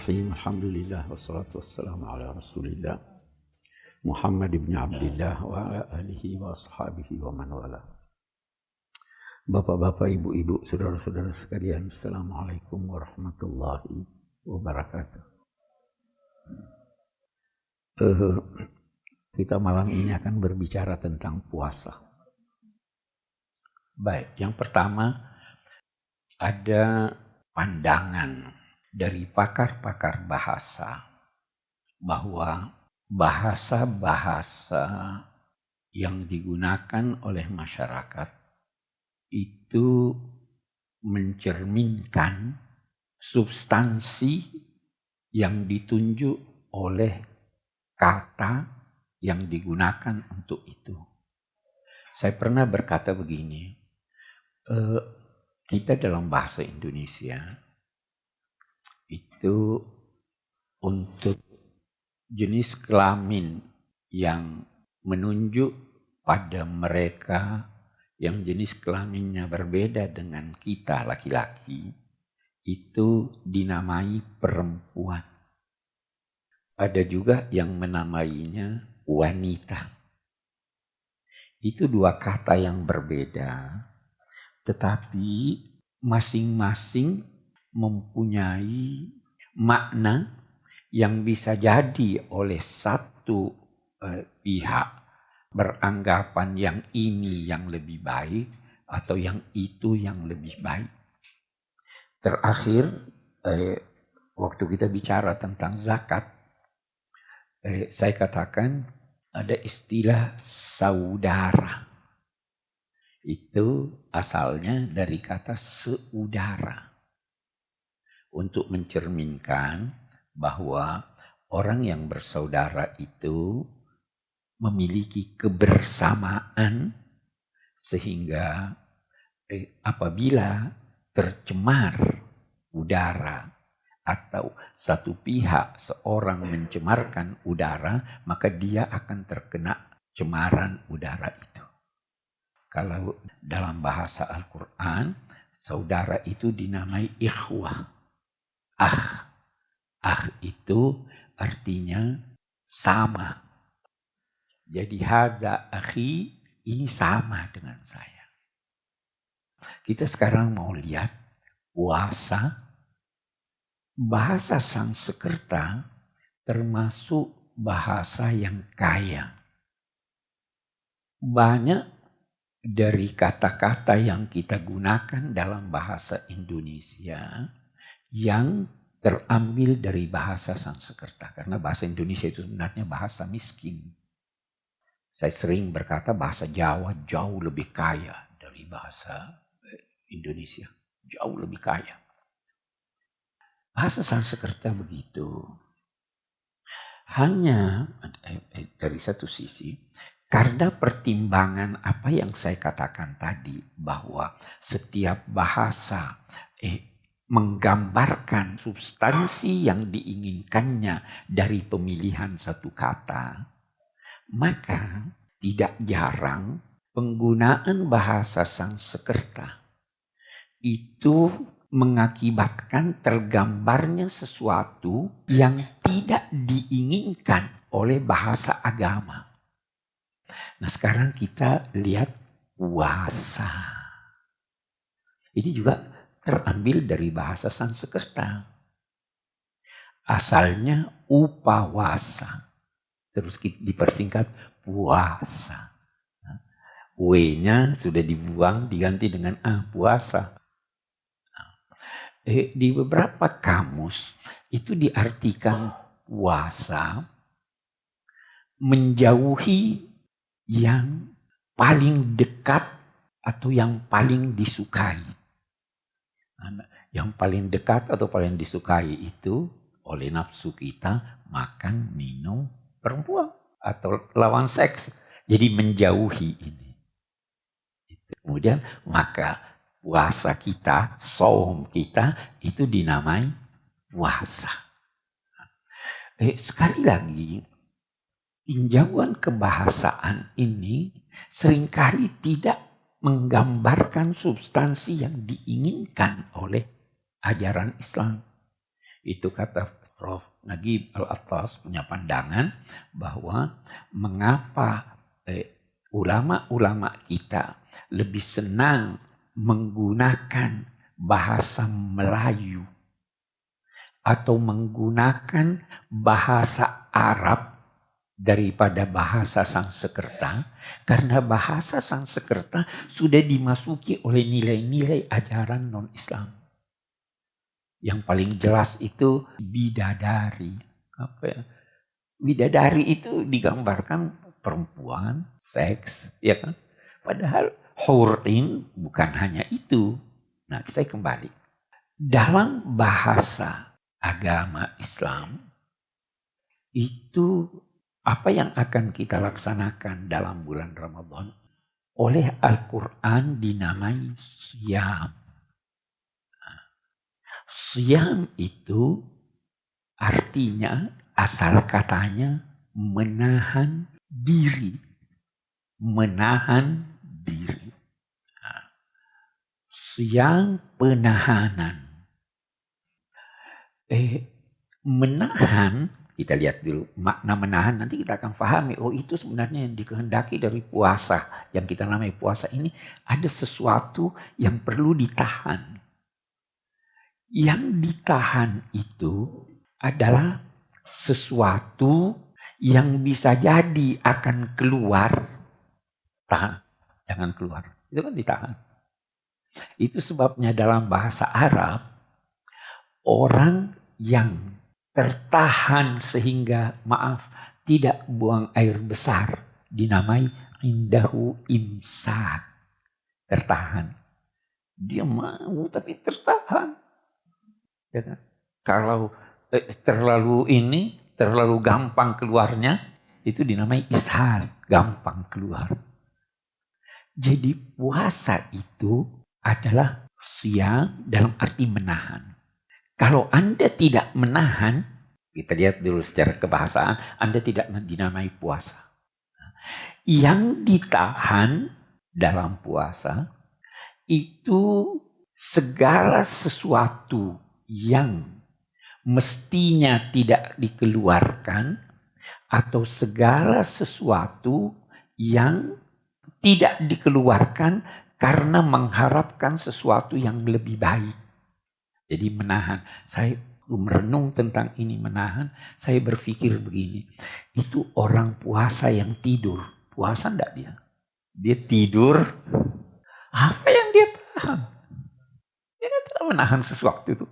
Bismillahirrahmanirrahim. Alhamdulillah wassalatu wassalamu ala Rasulillah Muhammad ibn Abdullah wa ala alihi wa ashabihi wa man wala. Bapak-bapak, ibu-ibu, saudara-saudara sekalian, Assalamualaikum warahmatullahi wabarakatuh. Kita malam ini akan berbicara tentang puasa. Baik, yang pertama ada pandangan dari pakar-pakar bahasa bahwa bahasa-bahasa yang digunakan oleh masyarakat itu mencerminkan substansi yang ditunjuk oleh kata yang digunakan untuk itu. Saya pernah berkata begini, kita dalam bahasa Indonesia itu untuk jenis kelamin yang menunjuk pada mereka yang jenis kelaminnya berbeda dengan kita laki-laki, itu dinamai perempuan. Ada juga yang menamainya wanita. Itu dua kata yang berbeda, tetapi masing-masing mempunyai makna yang bisa jadi oleh satu pihak beranggapan yang ini yang lebih baik atau yang itu yang lebih baik. Terakhir, waktu kita bicara tentang zakat, saya katakan ada istilah saudara. Itu asalnya dari kata seudara. Untuk mencerminkan bahwa orang yang bersaudara itu memiliki kebersamaan sehingga apabila tercemar udara atau satu pihak seorang mencemarkan udara, maka dia akan terkena cemaran udara itu. Kalau dalam bahasa Al-Quran, saudara itu dinamai ikhwah. Ah itu artinya sama. Jadi hadza akhi, ini sama dengan saya. Kita sekarang mau lihat puasa. Bahasa Sanskerta termasuk bahasa yang kaya. Banyak dari kata-kata yang kita gunakan dalam bahasa Indonesia yang terambil dari bahasa Sanskerta. Karena bahasa Indonesia itu sebenarnya bahasa miskin. Saya sering berkata bahasa Jawa jauh lebih kaya dari bahasa Indonesia. Jauh lebih kaya. Bahasa Sanskerta begitu. Hanya dari satu sisi, karena pertimbangan apa yang saya katakan tadi, bahwa setiap bahasa menggambarkan substansi yang diinginkannya dari pemilihan satu kata, maka tidak jarang penggunaan bahasa Sanskerta itu mengakibatkan tergambarnya sesuatu yang tidak diinginkan oleh bahasa agama. Nah, sekarang kita lihat puasa. Ini juga terambil dari bahasa Sanskerta. Asalnya upawasa. Terus dipersingkat puasa. W-nya sudah dibuang, diganti dengan puasa. Di beberapa kamus itu diartikan puasa menjauhi yang paling dekat atau yang paling disukai. Yang paling dekat atau paling disukai itu oleh nafsu kita makan, minum, perempuan atau lawan seks. Jadi menjauhi ini. Kemudian maka puasa kita, saum kita itu dinamai puasa. Sekali lagi, tinjauan kebahasaan ini seringkali tidak menggambarkan substansi yang diinginkan oleh ajaran Islam. Itu kata Prof. Nagib Al-Attas punya pandangan bahwa mengapa ulama-ulama kita lebih senang menggunakan bahasa Melayu atau menggunakan bahasa Arab daripada bahasa Sanskerta, karena bahasa Sanskerta sudah dimasuki oleh nilai-nilai ajaran non-Islam. Yang paling jelas itu bidadari. Apa ya? Bidadari itu digambarkan perempuan, seks, ya kan? Padahal hurin bukan hanya itu. Nah, saya kembali. Dalam bahasa agama Islam, itu apa yang akan kita laksanakan dalam bulan Ramadan? Oleh Al-Quran dinamai Siyam. Siyam itu artinya, asal katanya menahan diri. Menahan diri. Siyam penahanan. Menahan, kita lihat dulu makna menahan, nanti kita akan pahami, oh itu sebenarnya yang dikehendaki dari puasa. Yang kita namai puasa ini, ada sesuatu yang perlu ditahan. Yang ditahan itu adalah sesuatu yang bisa jadi akan keluar. Tahan, jangan keluar. Itu kan ditahan. Itu sebabnya dalam bahasa Arab, orang yang tertahan sehingga, tidak buang air besar, dinamai indahu imsak. Tertahan. Dia mau tapi tertahan. Ya kan? Kalau terlalu gampang keluarnya, itu dinamai ishal, gampang keluar. Jadi puasa itu adalah siyam dalam arti menahan. Kalau Anda tidak menahan, kita lihat dulu secara kebahasaan, Anda tidak dinamai puasa. Yang ditahan dalam puasa itu segala sesuatu yang mestinya tidak dikeluarkan, atau segala sesuatu yang tidak dikeluarkan karena mengharapkan sesuatu yang lebih baik. Jadi menahan. Saya merenung tentang ini menahan, saya berpikir begini, itu orang puasa yang tidur. Puasa enggak dia? Dia tidur, apa yang dia tahan? Dia kan menahan sesuatu itu.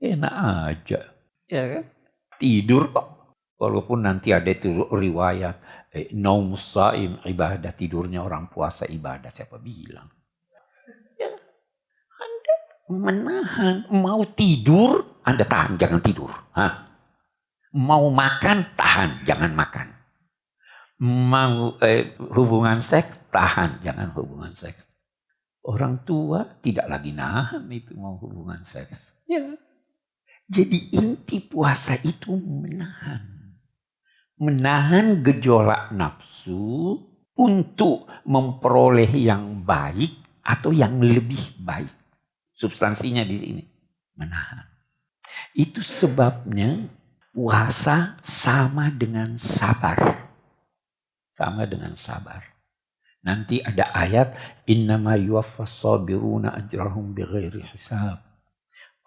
Enak aja, ya kan? Tidur kok. Walaupun nanti ada itu riwayat naum shaim ibadah, tidurnya orang puasa ibadah, siapa bilang? Ya, Anda menahan, mau tidur Anda tahan, jangan tidur. Mau makan tahan, jangan makan. Mau hubungan seks tahan, jangan hubungan seks. Orang tua tidak lagi nahan itu mau hubungan seks. Ya. Jadi inti puasa itu menahan. Menahan gejolak nafsu untuk memperoleh yang baik atau yang lebih baik. Substansinya di sini. Menahan. Itu sebabnya puasa sama dengan sabar. Sama dengan sabar. Nanti ada ayat, innama yuwaffas sabiruna ajrahum bighairi hisab.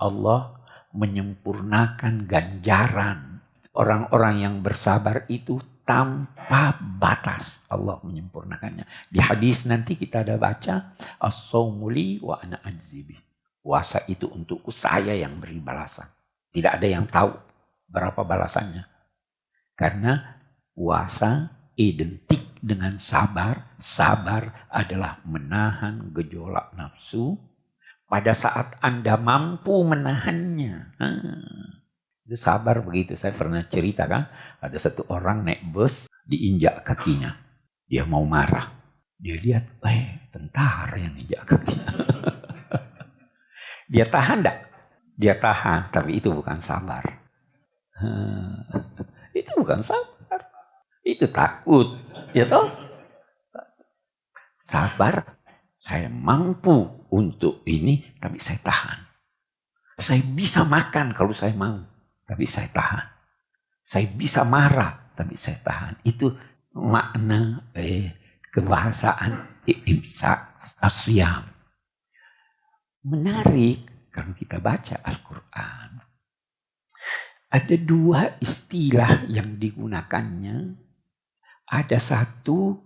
Allah menyempurnakan ganjaran orang-orang yang bersabar itu tanpa batas. Allah menyempurnakannya. Di hadis nanti kita ada baca, as-sawmu li wa ana ajzibi. Puasa itu untukku, saya yang beri balasan. Tidak ada yang tahu berapa balasannya. Karena puasa identik dengan sabar. Sabar adalah menahan gejolak nafsu pada saat Anda mampu menahannya. Itu sabar begitu. Saya pernah cerita kan, ada satu orang naik bus, diinjak kakinya. Dia mau marah. Dia lihat, tentara yang injak kakinya. Dia tahan enggak? Dia tahan, tapi itu bukan sabar. Itu bukan sabar. Itu takut. Ya toh? Sabar. Saya mampu untuk ini, tapi saya tahan. Saya bisa makan kalau saya mau. tapi saya tahan. Saya bisa marah, tapi saya tahan. Itu makna kebahasaan imsak asyam. Menarik kalau kita baca Al-Quran. Ada dua istilah yang digunakannya. Ada satu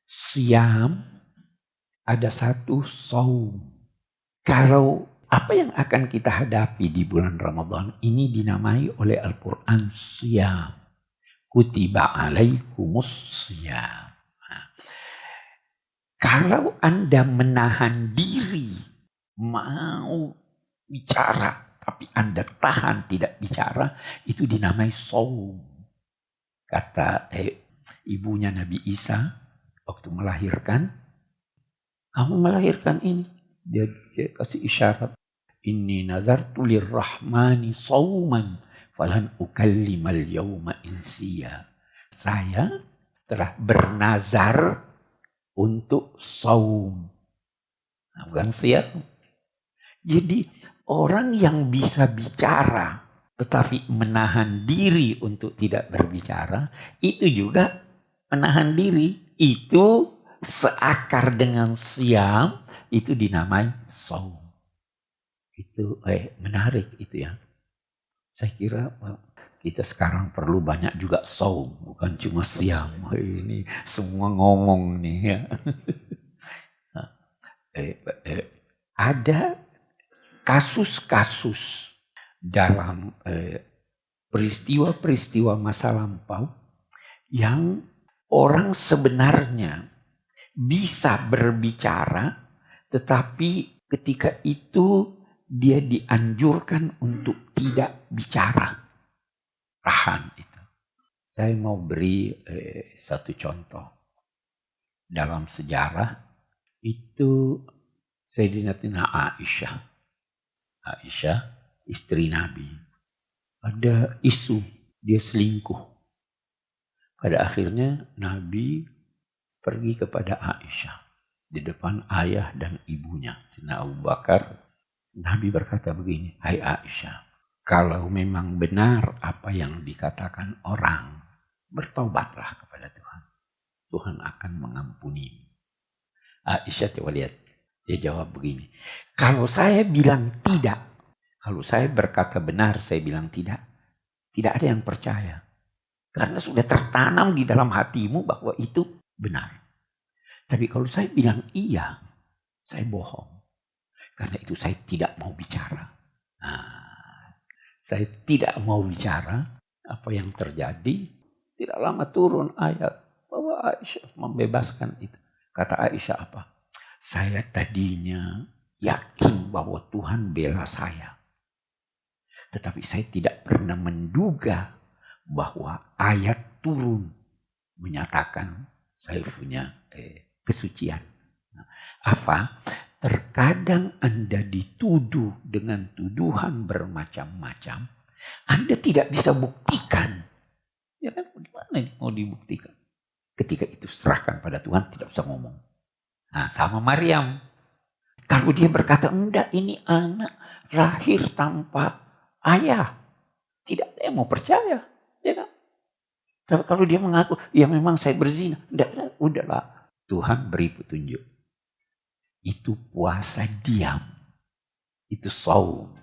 siam, ada satu saum. Kalau apa yang akan kita hadapi di bulan Ramadan ini dinamai oleh Al-Quran siam. Kutiba alaikumus siam. Kalau Anda menahan diri, mau bicara, tapi Anda tahan tidak bicara, itu dinamai saum. Kata ibunya Nabi Isa waktu melahirkan, kamu melahirkan ini. Dia kasih isyarat. Inni nazartu lirrahmani sauman falan ukallimal yawma insiya. Saya telah bernazar untuk saum. Nah, bukan siap. Jadi orang yang bisa bicara tetapi menahan diri untuk tidak berbicara, itu juga menahan diri. Itu seakar dengan siam, itu dinamai saum. Itu menarik itu ya. Saya kira kita sekarang perlu banyak juga saum, bukan cuma siam. Ini semua ngomong nih ya. Ada kasus-kasus dalam peristiwa-peristiwa masa lampau yang orang sebenarnya bisa berbicara, tetapi ketika itu dia dianjurkan untuk tidak bicara. Tahan itu. Saya mau beri satu contoh. Dalam sejarah itu Sayyidatina Aisyah. Aisyah, istri Nabi. Ada isu dia selingkuh. Pada akhirnya Nabi pergi kepada Aisyah di depan ayah dan ibunya, Sayyidina Abu Bakar. Nabi berkata begini, hai Aisyah, kalau memang benar apa yang dikatakan orang, bertaubatlah kepada Tuhan. Tuhan akan mengampuni. Aisyah coba lihat, dia jawab begini, kalau saya bilang tidak, kalau saya berkata benar, saya bilang tidak ada yang percaya. Karena sudah tertanam di dalam hatimu bahwa itu benar. Tapi kalau saya bilang iya, saya bohong. Karena itu saya tidak mau bicara. Nah, saya tidak mau bicara. Apa yang terjadi? Tidak lama turun ayat bahwa Aisyah membebaskan itu. Kata Aisyah apa? Saya tadinya yakin bahwa Tuhan bela saya. Tetapi saya tidak pernah menduga bahwa ayat turun menyatakan saya punya kesucian. Nah, apa? Terkadang Anda dituduh dengan tuduhan bermacam-macam. Anda tidak bisa buktikan. Ya kan, bagaimana mau dibuktikan? Ketika itu serahkan pada Tuhan, tidak usah ngomong. Nah, sama Maryam. Kalau dia berkata, enggak ini anak lahir tanpa ayah. Tidak ada yang mau percaya. Ya kan? Tapi kalau dia mengaku, ya memang saya berzina. Enggak, udahlah. Tuhan beri petunjuk. Itu puasa diam. Itu saum.